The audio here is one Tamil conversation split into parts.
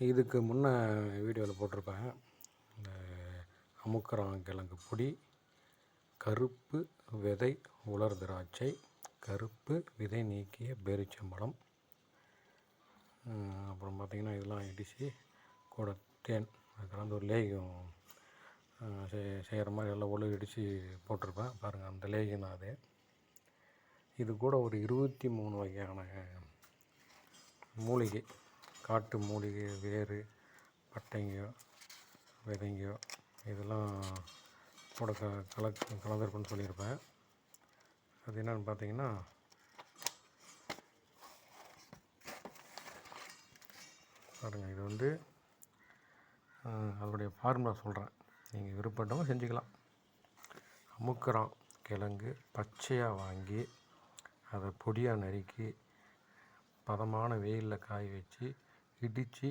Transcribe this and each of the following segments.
இதுக்கு முன்னே வீடியோவில் போட்டிருப்பேன். இந்த அமுக்கராங்கிழங்கு பொடி, கருப்பு விதை உலர் திராட்சை, கருப்பு விதை நீக்கிய பேரிச்சம்பழம், அப்புறம் பார்த்திங்கன்னா இதெல்லாம் இடித்து கூட தேன் கலந்து ஒரு லேகியம் செய்கிற மாதிரி எல்லாம் இடித்து போட்டிருப்பேன். பாருங்கள், அந்த லேகியம் தான் அது. இது கூட ஒரு 23 வகையான மூலிகை, காட்டு மூலிகை, வேறு, பட்டைங்கோ, விதைங்கோ இதெல்லாம் கூட கலந்துருக்குன்னு சொல்லியிருப்பேன். அது என்னென்னு பார்த்தீங்கன்னா, பாருங்கள், இது வந்து அதோடைய ஃபார்முலா சொல்கிறேன், நீங்கள் விருப்பப்பட்டவங்க செஞ்சுக்கலாம். அமுக்கரான் கிழங்கு பச்சையாக வாங்கி அதை பொடியாக நறுக்கி பதமான வெயிலில் காய வச்சு இடித்து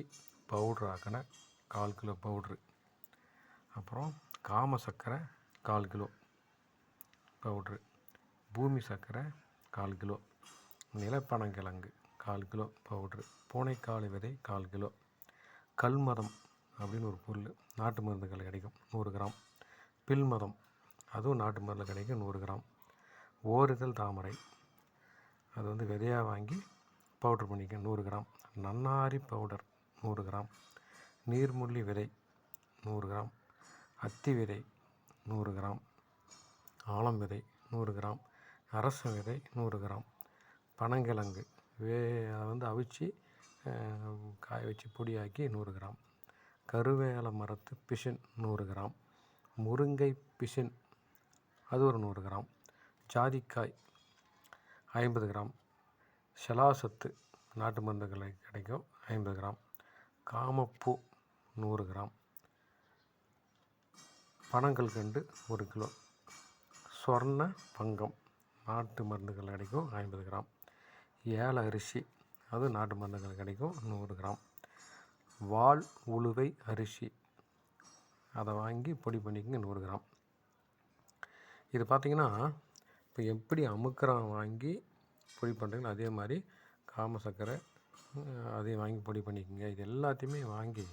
பவுட்ரு ஆக்கின 1/4 கிலோ பவுட்ரு, அப்புறம் காம சர்க்கரை 1/4 கிலோ பவுட்ரு, பூமி சர்க்கரை 1/4 கிலோ, நிலப்பனங்கிழங்கு 1/4 கிலோ பவுட்ரு, பூனைக்காளி விதை 1/4 கிலோ, கல்மதம் அப்படின்னு ஒரு பொருள் நாட்டு மருந்துகள் கிடைக்கும் 100 கிராம், பில்மதம் அதுவும் நாட்டு மருந்தில் கிடைக்கும் 100 கிராம், ஓரிதழ் தாமரை அது வந்து விதையாக வாங்கி பவுட்ரு பண்ணிக்க 100 கிராம், நன்னாரி பவுடர் 100 கிராம், நீர்முள்ளி விதை 100 கிராம், அத்தி விதை 100 கிராம், ஆலம் விதை 100 கிராம், அரச விதை 100 கிராம், பனங்கிழங்கு அதை வந்து அவிச்சு காய வச்சு பொடியாக்கி 100 கிராம், கருவேல மரத்து பிசின் 100 கிராம், முருங்கை பிசின் அது ஒரு 100 கிராம், ஜாதிக்காய் 50 கிராம், செலாசத்து நாட்டு மருந்துகளை கிடைக்கும் 50 கிராம், காமப்பூ 100 கிராம், பனங்கல்கண்டு 1 கிலோ, சொர்ண பங்கம் நாட்டு மருந்துகள் கிடைக்கும் 50 கிராம், ஏல அரிசி அது நாட்டு மருந்துகள் கிடைக்கும் 100 கிராம், வால் உளுவை அரிசி அதை வாங்கி பொடி பண்ணிக்கங்க 100 கிராம். இது பார்த்திங்கன்னா, இப்போ எப்படி அமுக்கரான் வாங்கி பொடி பண்ணுறீங்களோ அதே மாதிரி காம சர்க்கரை அதையும் வாங்கி பொடி பண்ணிக்கோங்க. இது எல்லாத்தையுமே வாங்கி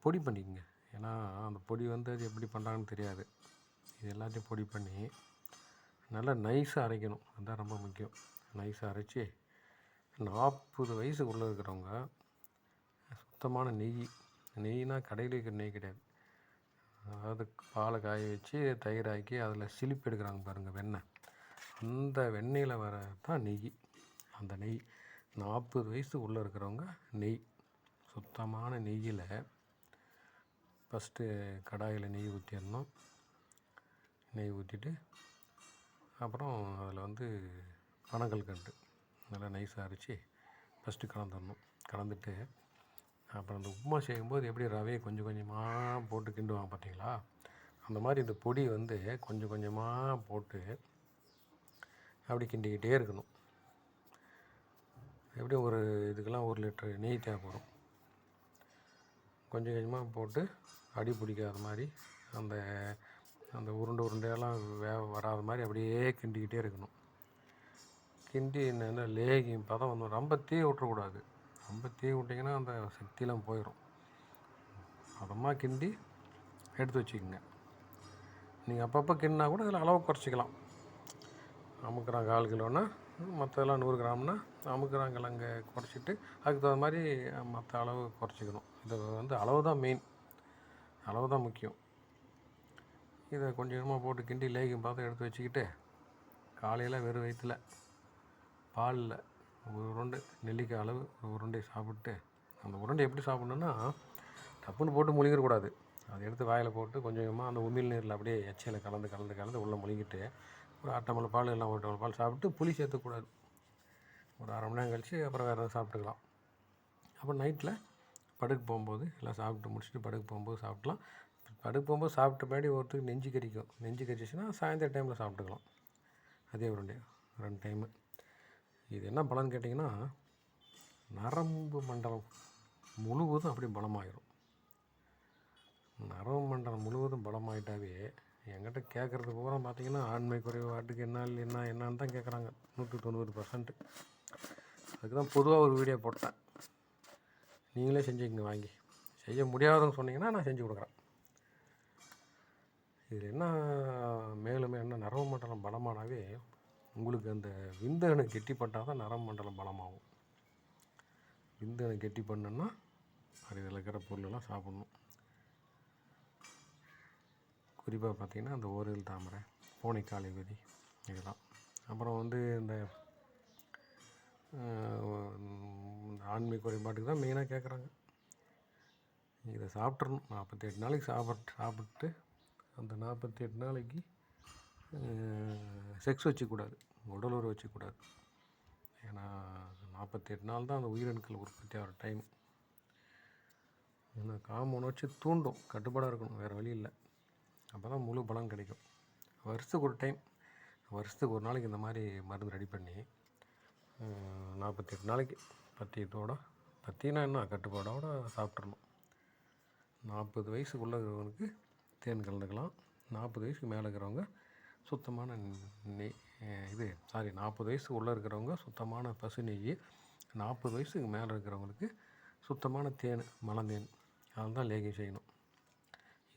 பொடி பண்ணிக்கோங்க. ஏன்னா அந்த பொடி வந்து அது எப்படி பண்ணுறாங்கன்னு தெரியாது. இது எல்லாத்தையும் பொடி பண்ணி நல்லா நைஸாக அரைக்கணும், அதுதான் ரொம்ப முக்கியம். நைஸாக அரைச்சி 40 வயசுக்குள்ளே இருக்கிறவங்க சுத்தமான நெய்னா கடையில் இருக்கிற நெய் கிடையாது, அதாவது பாலை காய வச்சு தயிராக்கி அதில் சிலிப்பு எடுக்கிறாங்க பாருங்கள், வெண்ணெய், அந்த வெண்ணெயில் வர தான் நெய். அந்த நெய் 40 வயசு உள்ளே இருக்கிறவங்க சுத்தமான நெய்யில் ஃபஸ்ட்டு கடாயில் நெய் ஊற்றிடணும். நெய் ஊற்றிட்டு அப்புறம் அதில் வந்து பனங்கல்கண்டு நல்லா நைஸாக அரைச்சி ஃபஸ்ட்டு கலந்துட்டு அப்புறம் அந்த உப்புமா செய்யும்போது எப்படி ரவையை கொஞ்சம் கொஞ்சமாக போட்டு கிண்டுவாங்க பார்த்தீங்களா, அந்த மாதிரி இந்த பொடி வந்து கொஞ்சம் கொஞ்சமாக போட்டு அப்படி கிண்டிக்கிட்டே இருக்கணும். எப்படியும் ஒரு இதுக்கெல்லாம் 1 லிட்டர் நெய் தேவைப்படும். கொஞ்சம் கொஞ்சமாக போட்டு அடி பிடிக்காத மாதிரி அந்த அந்த உருண்டையெல்லாம் வராத மாதிரி அப்படியே கிண்டிக்கிட்டே இருக்கணும். கிண்டி என்னென்ன லேகியம் பதம் வந்து ரொம்ப தீ விட்டுறக்கூடாது. ரொம்ப தீ விட்டிங்கன்னா அந்த சக்தியெலாம் போயிடும். பதமாக கிண்டி எடுத்து வச்சுக்கோங்க. நீங்கள் அப்பப்போ கிண்டினா கூட அதில் அளவு குறைச்சிக்கலாம். அமுக்கரான் 1/4 கிலோன்னா மற்றதெல்லாம் 100 கிராம்னா அமுக்கராங்கிழங்க குறைச்சிட்டு அதுக்கு தகுந்த மாதிரி மற்ற அளவு குறைச்சிக்கணும். இது வந்து அளவு தான் மெயின், அளவு தான் முக்கியம். இதை கொஞ்சம் கொஞ்சமாக போட்டு கிண்டி லேகியம் பார்த்து எடுத்து வச்சுக்கிட்டு காலையில் வெறும் வயிற்றில் பாலில் ஒரு உருண்டை நெல்லிக்காய் அளவு ஒரு உருண்டை சாப்பிட்டு, அந்த உருண்டை எப்படி சாப்பிட்ணுன்னா டப்புன்னு போட்டு முழுங்கிடக்கூடாது. அதை எடுத்து வாயில் போட்டு கொஞ்சம் கொஞ்சமாக அந்த உமிழ் நீரில் அப்படியே எச்சையில் கலந்து உள்ளே முழுங்கிட்டு ஒரு 1/2 டம்ளர் பால் இல்லை 1 டம்ளர் பால் சாப்பிட்டு புளி சேர்த்துக்கூடாது. ஒரு 1/2 மணி நேரம் கழித்து அப்புறம் வேறு எதாவது சாப்பிட்டுக்கலாம். அப்புறம் நைட்டில் படுக்க போகும்போது எல்லாம் சாப்பிட்டு முடிச்சுட்டு படுக்க போகும்போது சாப்பிட்லாம். படுக்க போகும்போது சாப்பிட்ட பின்னாடி ஒருத்தருக்கு நெஞ்சு கறிச்சிச்சுன்னா சாயந்தரம் டைமில் சாப்பிட்டுக்கலாம். அதே உருண்டை 2 டைமு. இது என்ன பலன்னு கேட்டிங்கன்னா, நரம்பு மண்டலம் முழுவதும் அப்படி பலமாயிடும். நரம்பு மண்டலம் முழுவதும் பலமாயிட்டாவே என்கிட்ட கேட்குறது பூரா பார்த்திங்கன்னா ஆண்மை குறைபாட்டுக்கு என்னன்னு தான் கேட்குறாங்க 190%. அதுக்கு தான் பொதுவாக ஒரு வீடியோ போட்டேன். நீங்களே செஞ்சுக்கங்க வாங்கி. செய்ய முடியாதவங்க சொன்னீங்கன்னா நான் செஞ்சு கொடுக்குறேன். இதில் என்ன மேலும் என்ன, நரம்பு மண்டலம் பலமானாவே உங்களுக்கு அந்த விந்தணு கெட்டிப்பட்டால் தான் நரம்பு மண்டலம் பலமாகும். விந்தணு கெட்டி பண்ணுன்னா அது இதில் இருக்கிற பொருளெல்லாம் சாப்பிட்ணும். குறிப்பாக பார்த்திங்கன்னா அந்த ஓரில் தாமரை, பூனைக்காளி விதி இதெல்லாம். அப்புறம் வந்து இந்த ஆண்மை குறைபாட்டுக்கு தான் மெயினாக கேட்குறாங்க. இதை சாப்பிட்றணும். 48 நாளைக்கு சாப்பிட்டு அந்த 48 நாளைக்கு செக்ஸ் வச்சுக்கூடாது, உடல் உறவு வச்சுக்கூடாது. ஏன்னா 48 நாள் தான் அந்த உயிரணுக்கள் உற்பத்தி ஆகிற டைம். ஏன்னா காம உணர்ச்சி தூண்டும், கட்டுப்பாடாக இருக்கணும், வேறு வழி இல்லை. அப்போ தான் முழு பலன் கிடைக்கும். வருஷத்துக்கு ஒரு டைம், வருஷத்துக்கு ஒரு நாளைக்கு இந்த மாதிரி மருந்து ரெடி பண்ணி 48 நாளைக்கு பத்தினா என்ன கட்டுப்பாடோடு சாப்பிட்றணும். 40 வயசுக்குள்ளே இருக்கிறவங்களுக்கு தேன் கலந்துக்கலாம். 40 வயசுக்கு மேலே இருக்கிறவங்க சுத்தமான நெய் 40 வயசுக்கு உள்ளே இருக்கிறவங்க சுத்தமான பசு நெய், 40 வயசுக்கு மேலே இருக்கிறவங்களுக்கு சுத்தமான தேன், மலந்தேன், அதுதான் லேகியம் செய்யணும்.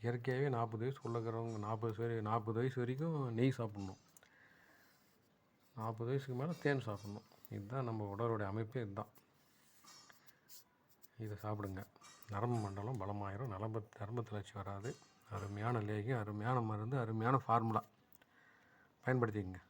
இயற்கையாகவே 40 வயசுக்கு உள்ளே இருக்கிறவங்க 40 வயசு வரைக்கும் நெய் சாப்பிட்ணும். 40 வயசுக்கு மேலே தேன் சாப்பிட்ணும். இதுதான் நம்ம உடலுடைய அமைப்பே. இதுதான். இதை சாப்பிடுங்க. நரம்பு மண்டலம் பலமாயிரும், நரம்பு தளர்ச்சி வராது. அருமையான லேகியம், அருமையான மருந்து, அருமையான ஃபார்முலா. பயன்படுத்திக்கங்க.